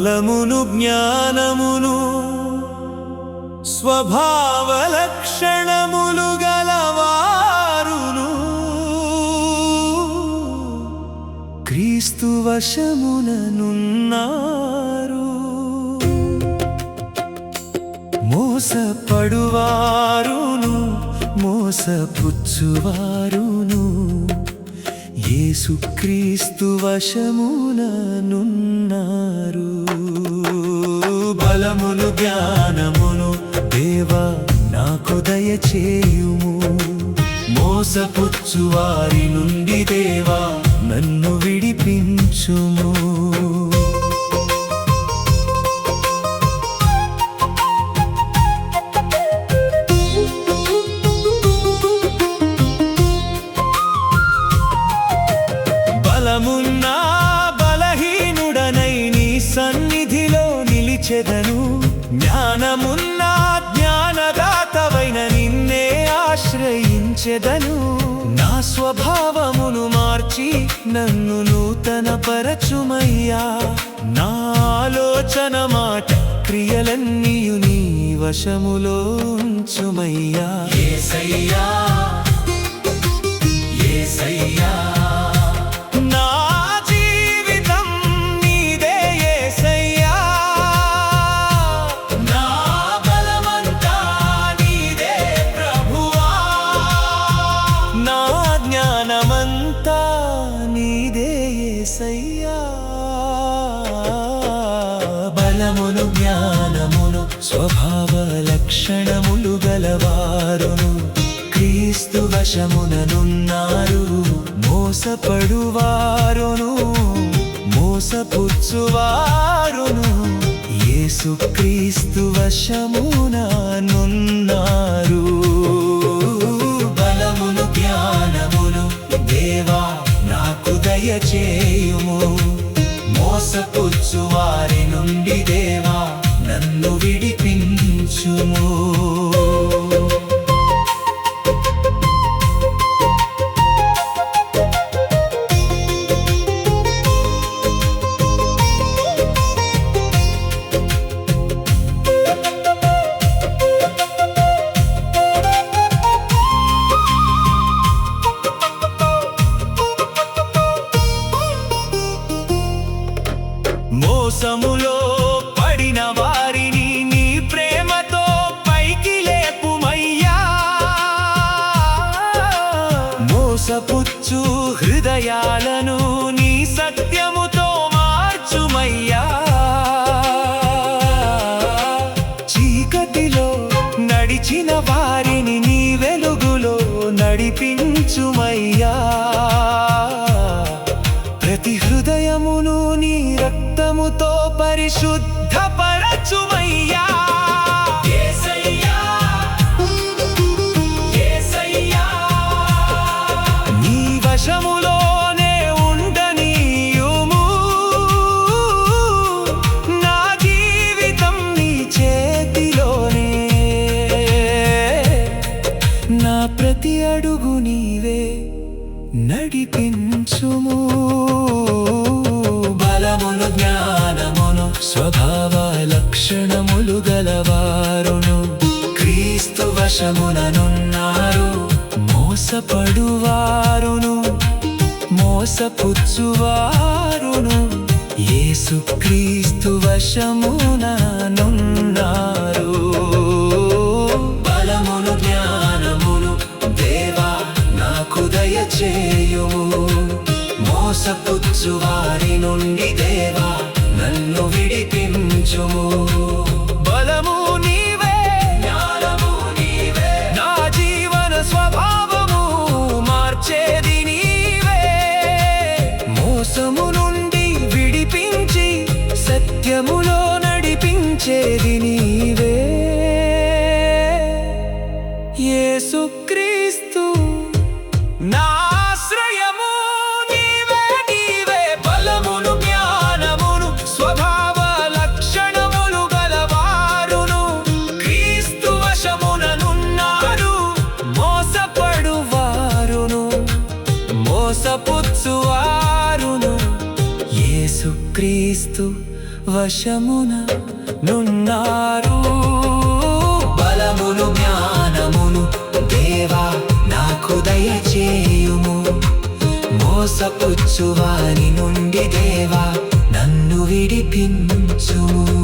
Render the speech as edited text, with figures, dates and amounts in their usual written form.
బలమును జ్ఞానమును స్వభావ లక్షణములు గలవారును క్రీస్తు వశముననున్నారు. మోసపడువారును మోసపుచ్చువారును యేసుక్రీస్తు వశముననున్నారు. బలమును జ్ఞానమును దేవా నాకు దయచేయుము. మోసపుచ్చువారి నుండి దేవా నన్ను విడిపించుము. బలమున్నా బలహీనుడనై నీ సన్నిధిలో నిలిచెదను. జ్ఞానమున్నా జ్ఞానదాతవైన నిన్నే ఆశ్రయించెదను. నా స్వభావమును మార్చి నన్ను నూతన పరచుమయ్యా. నా ఆలోచన మాట క్రియలన్నీయు నీ వశములో ఉంచుమయ్యా. యేసయ్యా యేసయ్యా నా జీవితం నీదే యేసయ్యా. నా బలమంతా నీదే ప్రభువా. నా జ్ఞానమంతా నీదే యేసయ్యా. బలమును జ్ఞానమును స్వభావ లక్షణములు గలవారును క్రీస్తు వశముననున్నారు. మోసపడువారును మోసపుచ్చువారును యేసుక్రీస్తు వశముననున్నారు. బలమును జ్ఞానమును దేవా నాకు దయచేయుము. మోసపుచ్చువారి నుండి దేవా నన్ను విడిపించుము. మోసములో పడిన వారిని నీ ప్రేమతో పైకి లేపుమయ్యా. మోసపుచ్చు హృదయాలను నీ సత్యముతో మార్చుమయ్యా. చీకటిలో నడిచిన వారిని నీ వెలుగులో నడిపించుమయ్యా. ప్రతి హృదయమును నీ రక్తముతో పరిశుద్ధపరచుమయ్యా. యేసయ్యా యేసయ్యా నీ వశములోనే ఉండనీయుము. నా జీవితం నీ చేతిలోనే. నా ప్రతి అడుగు నీవే నడిపించుము. బలమును జ్ఞానమును స్వభావ లక్షణములు గలవారును క్రీస్తు వశముననున్నారు. మోసపడువారును మోసపుచ్చువారును యేసుక్రీస్తు వశముననున్నారు. బలమును జ్ఞానమును దేవా నాకు దయచేయుము. మోసపుచ్చువారి నుండి దేవా నన్ను విడిపించుము. బలము నీవే జ్ఞానము నీవే నా జీవన స్వభావము మార్చేది నీవే. మోసము నుండి విడిపించి సత్యములో నడిపించేది నీవే. యేసుక్రీస్తు నా ఆశ్రయము నీవే నీవే. బలమును జ్ఞానమును స్వభావ లక్షణములు గలవారును క్రీస్తు వశముననున్నారు. మోసపడువారును మోసపుచ్చువారును యేసుక్రీస్తు వశమున నున్నారు. బలమును జ్ఞానమును దేవా నాకు దయచేయుము. మోసపుచ్చువాని నుండి దేవా నన్ను విడిపించుము.